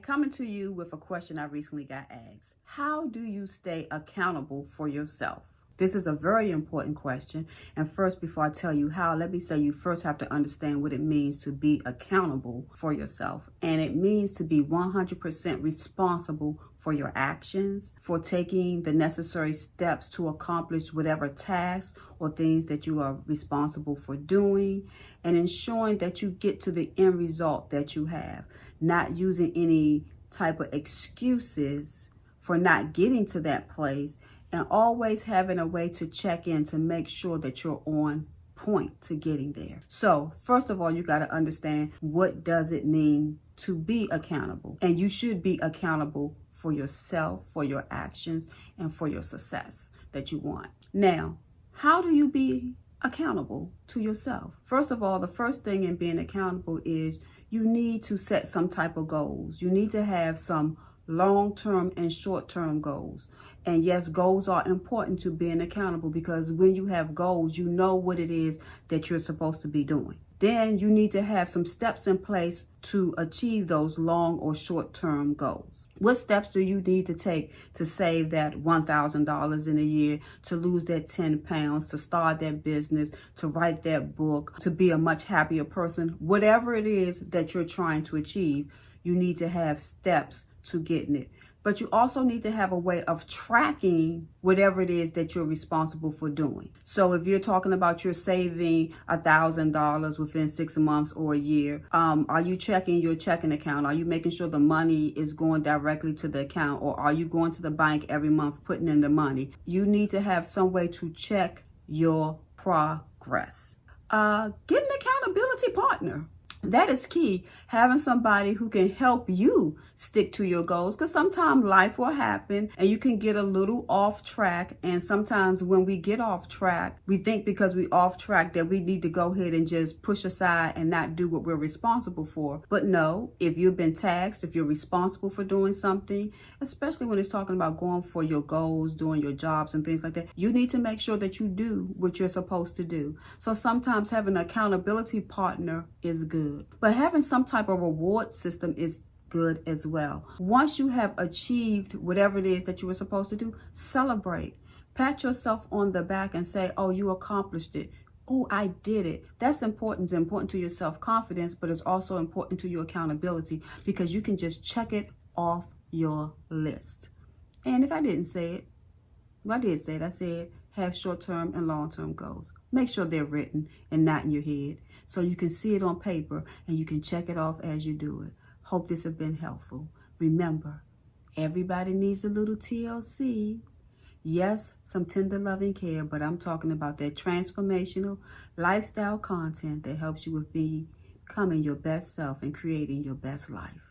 coming to you with a question I recently got asked. How do you stay accountable for yourself? This is a very important question. And first, before I tell you how, let me say you first have to understand what it means to be accountable for yourself. And it means to be 100% responsible for your actions, for taking the necessary steps to accomplish whatever tasks or things that you are responsible for doing, and ensuring that you get to the end result that you have, not using any type of excuses for not getting to that place, and always having a way to check in to make sure that you're on point to getting there. So first of all, you got to understand, what does it mean to be accountable? And you should be accountable for yourself, for your actions, and for your success that you want. Now, how do you be accountable to yourself? First of all, the first thing in being accountable is you need to set some type of goals. You need to have some long-term and short-term goals. And yes, goals are important to being accountable, because when you have goals, you know what it is that you're supposed to be doing. Then you need to have some steps in place to achieve those long or short-term goals. What steps do you need to take to save that $1,000 in a year, to lose that 10 pounds, to start that business, to write that book, to be a much happier person? Whatever it is that you're trying to achieve, you need to have steps to getting it. But you also need to have a way of tracking whatever it is that you're responsible for doing. So if you're talking about you're saving $1,000 within 6 months or a year, are you checking your checking account? Are you making sure the money is going directly to the account, or are you going to the bank every month putting in the money? You need to have some way to check your progress. Get an accountability partner. That is key. Having somebody who can help you stick to your goals, because sometimes life will happen and you can get a little off track. And sometimes when we get off track, we think because we off track that we need to go ahead and just push aside and not do what we're responsible for. But no, if you've been tasked, if you're responsible for doing something, especially when it's talking about going for your goals, doing your jobs and things like that, you need to make sure that you do what you're supposed to do. So sometimes having an accountability partner is good. But having some type of reward system is good as well. Once you have achieved whatever it is that you were supposed to do, celebrate. Pat yourself on the back and say, oh, you accomplished it. Oh, I did it. That's important. It's important to your self-confidence, but it's also important to your accountability, because you can just check it off your list. And if I didn't say it, well, I did say it. I said have short-term and long-term goals. Make sure they're written and not in your head, so you can see it on paper and you can check it off as you do it. Hope this has been helpful. Remember, everybody needs a little TLC. Yes, some tender loving care, but I'm talking about that transformational lifestyle content that helps you with becoming your best self and creating your best life.